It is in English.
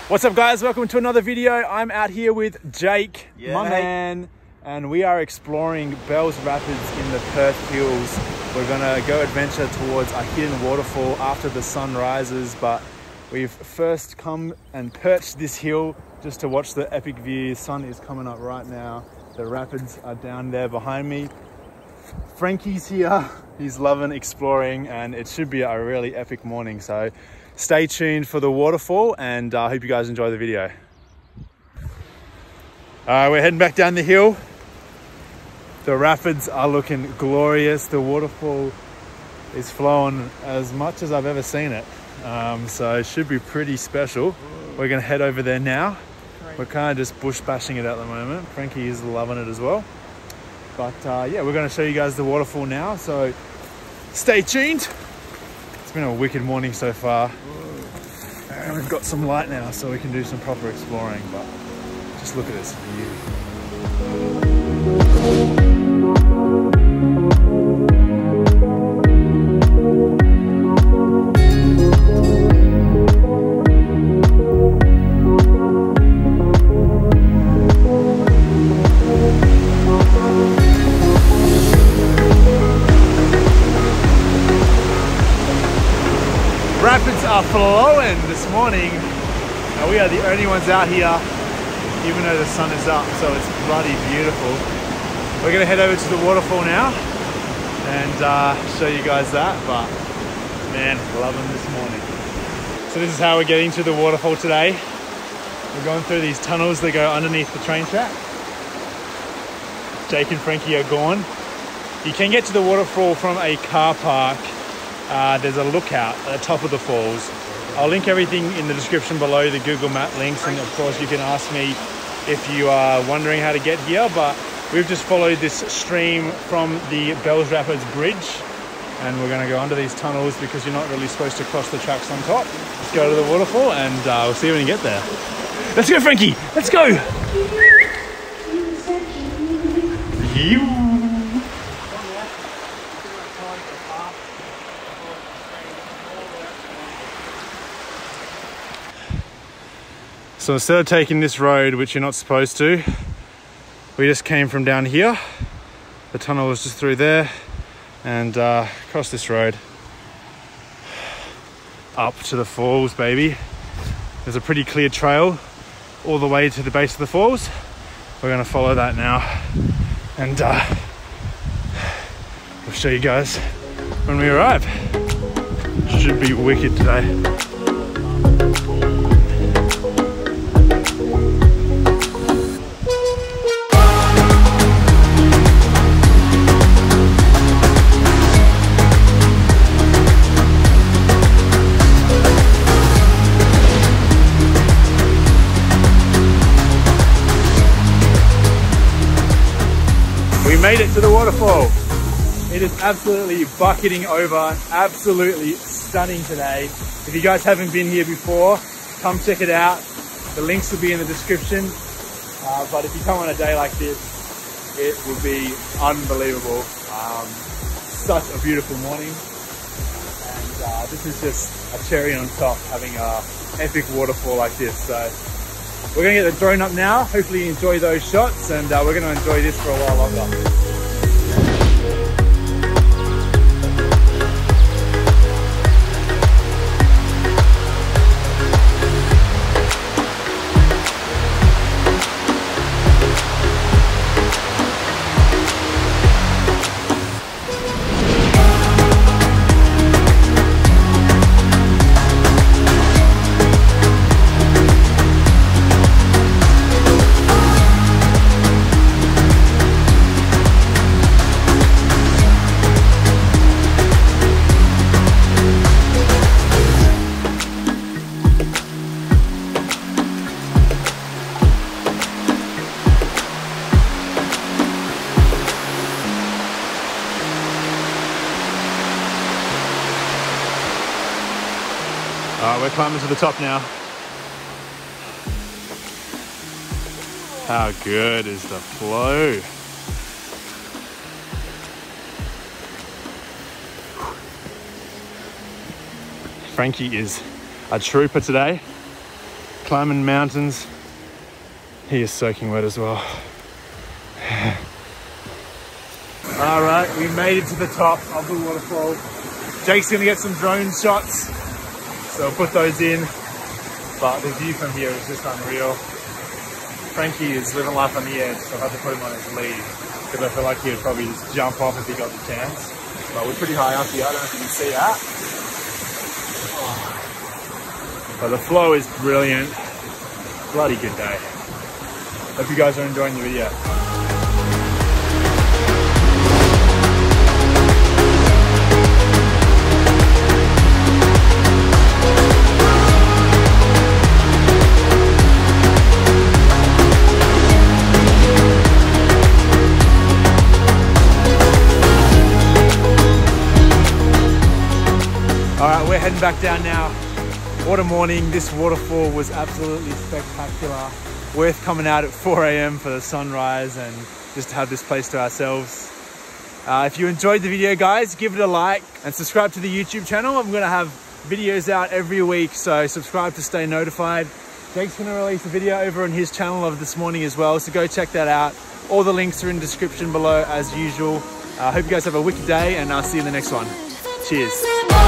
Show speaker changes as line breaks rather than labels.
What's up guys, welcome to another video. I'm out here with Jake, my man, and we are exploring Bells Rapids in the Perth Hills. We're gonna go adventure towards a hidden waterfall after the sun rises, but we've first come and perched this hill just to watch the epic view. The sun is coming up right now. The rapids are down there behind me. Frankie's here, he's loving exploring, and it should be a really epic morning. So stay tuned for the waterfall, and I hope you guys enjoy the video. We're heading back down the hill. The rapids are looking glorious. The waterfall is flowing as much as I've ever seen it. So it should be pretty special. We're gonna head over there now. We're kind of just bush bashing it at the moment. Frankie is loving it as well. But yeah, we're gonna show you guys the waterfall now. So stay tuned. It's been a wicked morning so far. And we've got some light now, so we can do some proper exploring, but just look at this view. Rapids are flowing this morning. Now we are the only ones out here, even though the sun is up, so it's bloody beautiful. We're gonna head over to the waterfall now and show you guys that, but man, loving this morning. So this is how we're getting to the waterfall today. We're going through these tunnels that go underneath the train track. Jake and Frankie are gone. You can get to the waterfall from a car park. There's a lookout at the top of the falls. I'll link everything in the description below, the Google Map links, and of course you can ask me if you are wondering how to get here, but we've just followed this stream from the Bells Rapids Bridge, and we're gonna go under these tunnels because you're not really supposed to cross the tracks on top. Let's go to the waterfall and we'll see you when you get there. Let's go, Frankie, let's go! So instead of taking this road, which you're not supposed to, we just came from down here. The tunnel was just through there and across this road up to the falls, baby. There's a pretty clear trail all the way to the base of the falls. We're gonna follow that now, and we'll show you guys when we arrive. Should be wicked today. We made it to the waterfall. It is absolutely bucketing over, absolutely stunning today. If you guys haven't been here before, come check it out. The links will be in the description. But if you come on a day like this, it will be unbelievable. Such a beautiful morning. And this is just a cherry on top, having an epic waterfall like this. So we're gonna get the drone up now. Hopefully you enjoy those shots, and we're gonna enjoy this for a while longer. We're climbing to the top now. How good is the flow? Frankie is a trooper today. climbing mountains. He is soaking wet as well. All right, we made it to the top of the waterfall. Jake's gonna get some drone shots, so I'll put those in. But the view from here is just unreal. Frankie is living life on the edge, so I've had to put him on his lead because I feel like he would probably just jump off if he got the chance. But we're pretty high up here, I don't know if you can see that. But the flow is brilliant. Bloody good day. Hope you guys are enjoying the video. All right, we're heading back down now. What a morning. This waterfall was absolutely spectacular. Worth coming out at 4 AM for the sunrise and just to have this place to ourselves. If you enjoyed the video, guys, give it a like and subscribe to the YouTube channel. I'm gonna have videos out every week, so subscribe to stay notified. Jake's gonna release a video over on his channel of this morning as well, so go check that out. All the links are in the description below as usual. I hope you guys have a wicked day and I'll see you in the next one. Cheers.